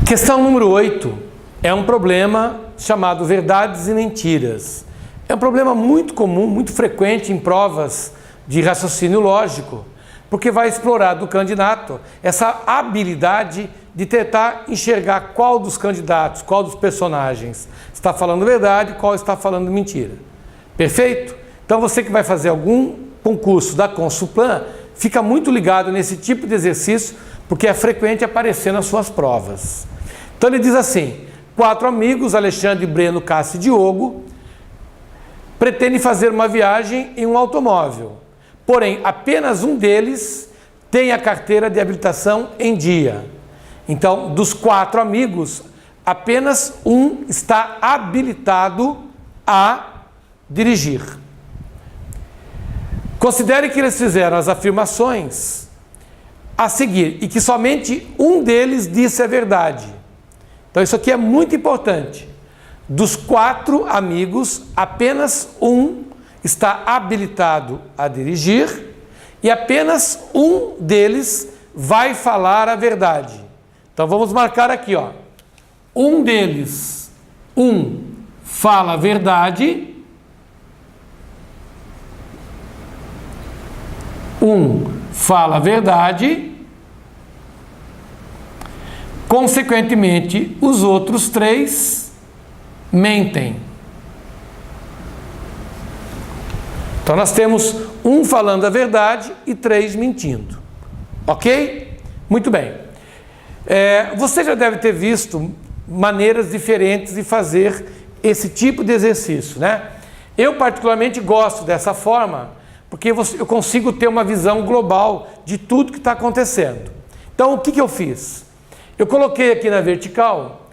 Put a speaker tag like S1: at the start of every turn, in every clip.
S1: Questão número 8 é um problema chamado verdades e mentiras. É um problema muito comum, muito frequente em provas de raciocínio lógico, porque vai explorar do candidato essa habilidade de tentar enxergar qual dos candidatos, qual dos personagens está falando verdade, qual está falando mentira. Perfeito? Então você que vai fazer algum concurso da Consulplan, fica muito ligado nesse tipo de exercício, porque é frequente aparecer nas suas provas. Então ele diz assim: 4 amigos, Alexandre, Breno, Cássio e Diogo, pretendem fazer uma viagem em um automóvel. Porém, apenas um deles tem a carteira de habilitação em dia. Então, dos 4 amigos, apenas um está habilitado a dirigir. Considere que eles fizeram as afirmações a seguir e que somente um deles disse a verdade. Então, isso aqui é muito importante. Dos 4 amigos, apenas um está habilitado a dirigir e apenas um deles vai falar a verdade. Então, vamos marcar aqui, ó. Um deles, fala a verdade, fala a verdade. Consequentemente, os outros 3 mentem. Então, nós temos um falando a verdade e 3 mentindo. Ok? Muito bem. Você já deve ter visto maneiras diferentes de fazer esse tipo de exercício, né? Eu, particularmente, gosto dessa forma, porque eu consigo ter uma visão global de tudo que está acontecendo. Então, o que eu fiz? Eu coloquei aqui na vertical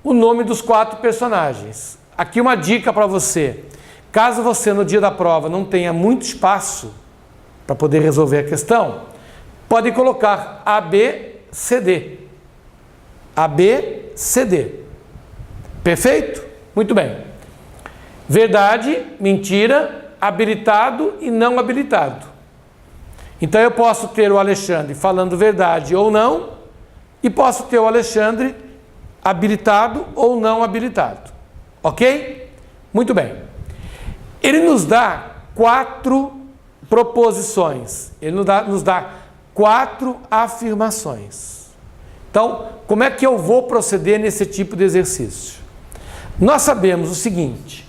S1: o nome dos 4 personagens. Aqui uma dica para você. Caso você no dia da prova não tenha muito espaço para poder resolver a questão, pode colocar A, B, C, D. A, B, C, D. Perfeito? Muito bem. Verdade, mentira, habilitado e não habilitado. Então eu posso ter o Alexandre falando verdade ou não, e posso ter o Alexandre habilitado ou não habilitado. Ok? Muito bem. Ele nos dá 4 proposições. Ele nos dá 4 afirmações. Então, como é que eu vou proceder nesse tipo de exercício? Nós sabemos o seguinte,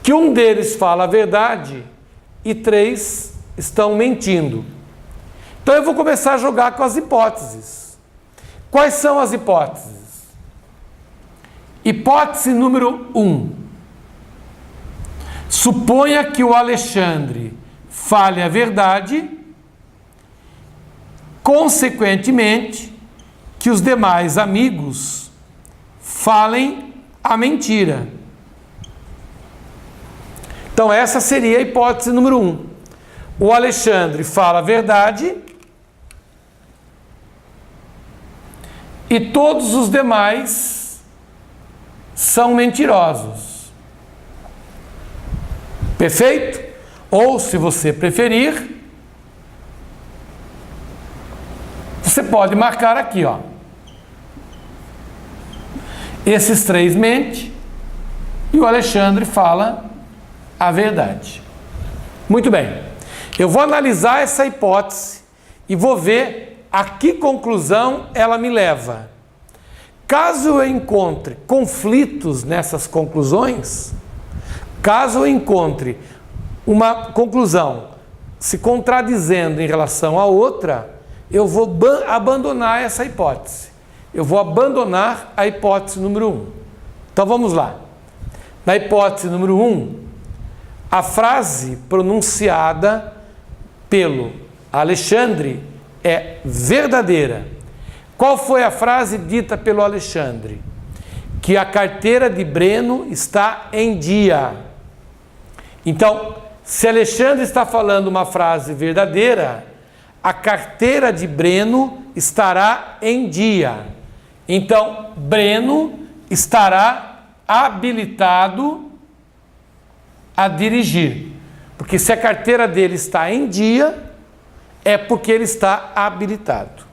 S1: que um deles fala a verdade e 3 estão mentindo. Então, eu vou começar a jogar com as hipóteses. Quais são as hipóteses? Hipótese número 1. Suponha que o Alexandre fale a verdade, consequentemente, que os demais amigos falem a mentira. Então, essa seria a hipótese número 1. O Alexandre fala a verdade e todos os demais são mentirosos. Perfeito? Ou, se você preferir, você pode marcar aqui, ó. Esses 3 mentem e o Alexandre fala a verdade. Muito bem. Eu vou analisar essa hipótese e vou ver a que conclusão ela me leva. Caso eu encontre conflitos nessas conclusões, caso eu encontre uma conclusão se contradizendo em relação à outra, eu vou abandonar essa hipótese. Eu vou abandonar a hipótese número 1. Então vamos lá. Na hipótese número 1, a frase pronunciada pelo Alexandre é verdadeira. Qual foi a frase dita pelo Alexandre? Que a carteira de Breno está em dia. Então, se Alexandre está falando uma frase verdadeira, a carteira de Breno estará em dia. Então, Breno estará habilitado a dirigir. Porque se a carteira dele está em dia, é porque ele está habilitado.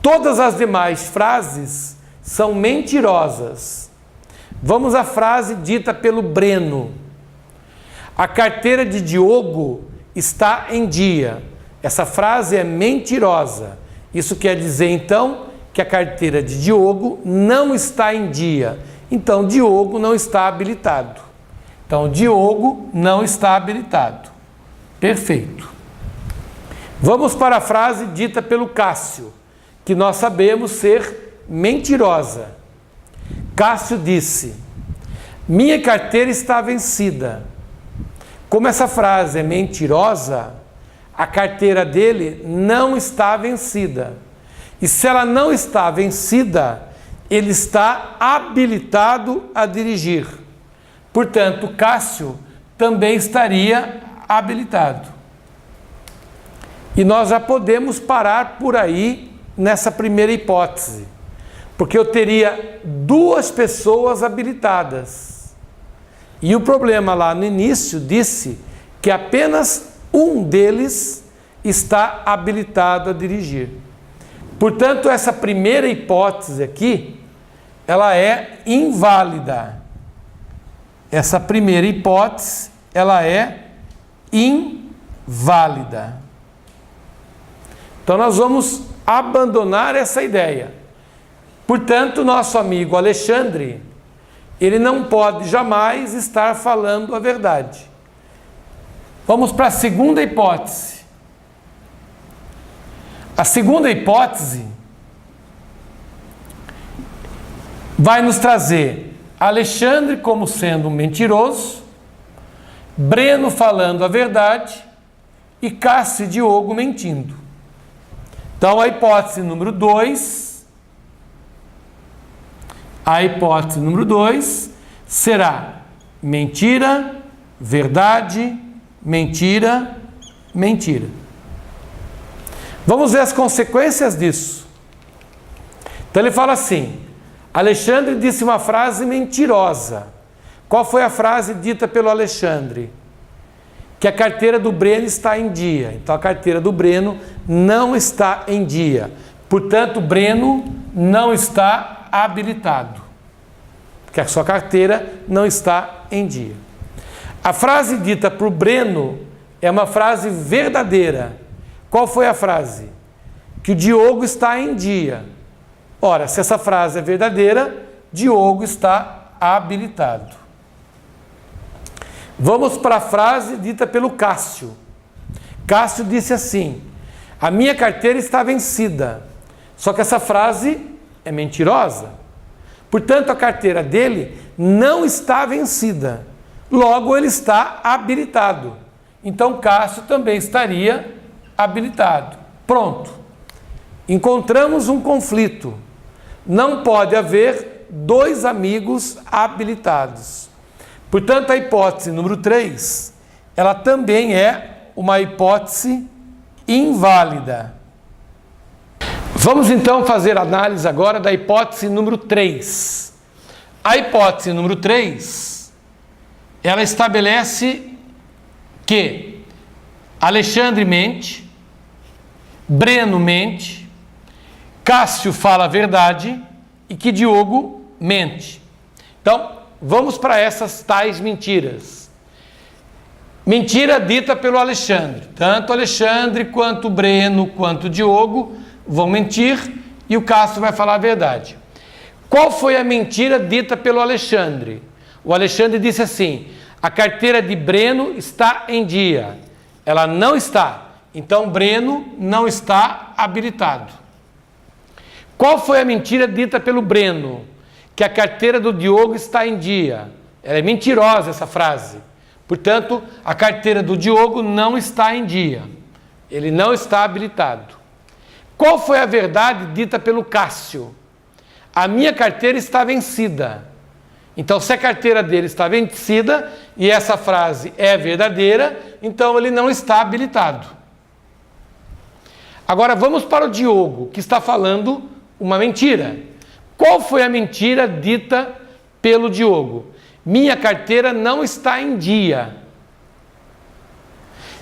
S1: Todas as demais frases são mentirosas. Vamos à frase dita pelo Breno. A carteira de Diogo está em dia. Essa frase é mentirosa. Isso quer dizer, então, que a carteira de Diogo não está em dia. Então, Diogo não está habilitado. Então, Diogo não está habilitado. Perfeito. Vamos para a frase dita pelo Cássio, que nós sabemos ser mentirosa. Cássio disse: minha carteira está vencida. Como essa frase é mentirosa, a carteira dele não está vencida. E se ela não está vencida, ele está habilitado a dirigir. Portanto, Cássio também estaria habilitado. E nós já podemos parar por aí nessa primeira hipótese, porque eu teria duas pessoas habilitadas. E o problema lá no início disse que apenas um deles está habilitado a dirigir. Portanto, essa primeira hipótese aqui, ela é inválida. Essa primeira hipótese, ela é inválida. Então, nós vamos abandonar essa ideia. Portanto, nosso amigo Alexandre, ele não pode jamais estar falando a verdade. Vamos para a segunda hipótese. A segunda hipótese vai nos trazer Alexandre como sendo um mentiroso, Breno falando a verdade e Cássio e Diogo mentindo. Então, a hipótese número 2, será mentira, verdade, mentira, mentira. Vamos ver as consequências disso. Então, ele fala assim: Alexandre disse uma frase mentirosa. Qual foi a frase dita pelo Alexandre? Que a carteira do Breno está em dia. Então, a carteira do Breno não está em dia. Portanto, Breno não está habilitado, porque a sua carteira não está em dia. A frase dita por Breno é uma frase verdadeira. Qual foi a frase? Que o Diogo está em dia. Ora, se essa frase é verdadeira, Diogo está habilitado. Vamos para a frase dita pelo Cássio. Cássio disse assim: a minha carteira está vencida. Só que essa frase é mentirosa. Portanto, a carteira dele não está vencida. Logo, ele está habilitado. Então, Cássio também estaria habilitado. Pronto. Encontramos um conflito. Não pode haver dois amigos habilitados. Portanto, a hipótese número 3, ela também é uma hipótese inválida. Vamos então fazer análise agora da hipótese número 3. A hipótese número 3, ela estabelece que Alexandre mente, Breno mente, Cássio fala a verdade e que Diogo mente. Então, vamos para essas tais mentiras. Mentira dita pelo Alexandre. Tanto Alexandre, quanto Breno, quanto Diogo vão mentir e o Cássio vai falar a verdade. Qual foi a mentira dita pelo Alexandre? O Alexandre disse assim: a carteira de Breno está em dia. Ela não está. Então, Breno não está habilitado. Qual foi a mentira dita pelo Breno? Que a carteira do Diogo está em dia. Ela é mentirosa, essa frase. Portanto, a carteira do Diogo não está em dia. Ele não está habilitado. Qual foi a verdade dita pelo Cássio? A minha carteira está vencida. Então, se a carteira dele está vencida e essa frase é verdadeira, então ele não está habilitado. Agora, vamos para o Diogo, que está falando uma mentira. Qual foi a mentira dita pelo Diogo? minha carteira não está em dia.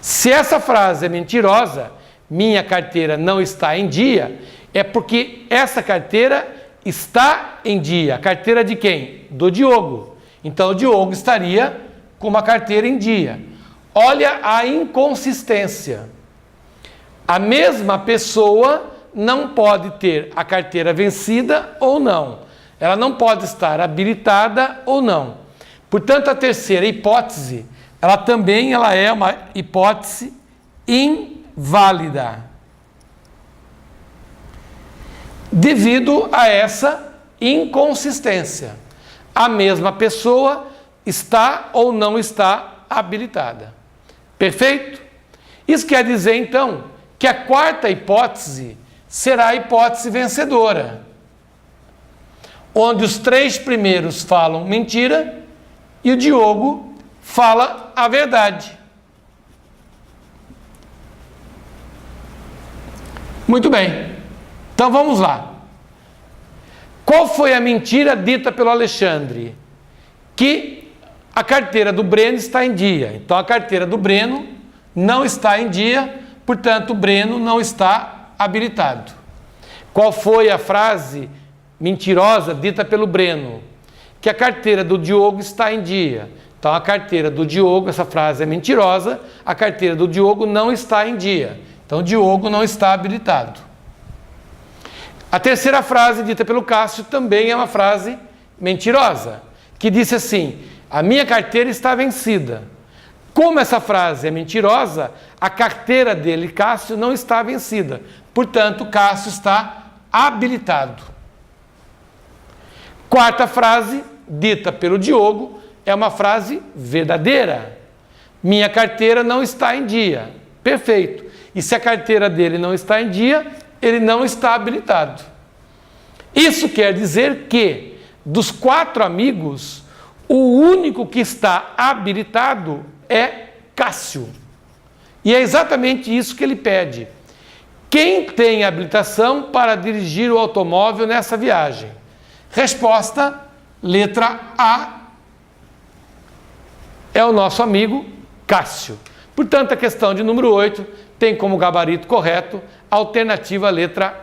S1: Se essa frase é mentirosa, minha carteira não está em dia, é porque essa carteira está em dia. A carteira de quem? Do Diogo. Então o Diogo estaria com uma carteira em dia. Olha a inconsistência. A mesma pessoa não pode ter a carteira vencida ou não. Ela não pode estar habilitada ou não. Portanto, a terceira hipótese, ela também é uma hipótese inválida. Devido a essa inconsistência. A mesma pessoa está ou não está habilitada. Perfeito? Isso quer dizer, então, que a quarta hipótese será a hipótese vencedora, onde os três primeiros falam mentira e o Diogo fala a verdade. Muito bem. Então vamos lá. Qual foi a mentira dita pelo Alexandre? Que a carteira do Breno está em dia. Então a carteira do Breno não está em dia, portanto o Breno não está habilitado. Qual foi a frase mentirosa dita pelo Breno? Que a carteira do Diogo está em dia. Então a carteira do Diogo, essa frase é mentirosa, a carteira do Diogo não está em dia. Então o Diogo não está habilitado. A terceira frase dita pelo Cássio também é uma frase mentirosa, que disse assim: a minha carteira está vencida. Como essa frase é mentirosa, a carteira dele, Cássio, não está vencida. Portanto, Cássio está habilitado. Quarta frase, dita pelo Diogo, é uma frase verdadeira. Minha carteira não está em dia. Perfeito. E se a carteira dele não está em dia, ele não está habilitado. Isso quer dizer que, dos 4 amigos, o único que está habilitado é Cássio. E é exatamente isso que ele pede. Quem tem habilitação para dirigir o automóvel nessa viagem? Resposta, letra A, é o nosso amigo Cássio. Portanto, a questão de número 8 tem como gabarito correto a alternativa letra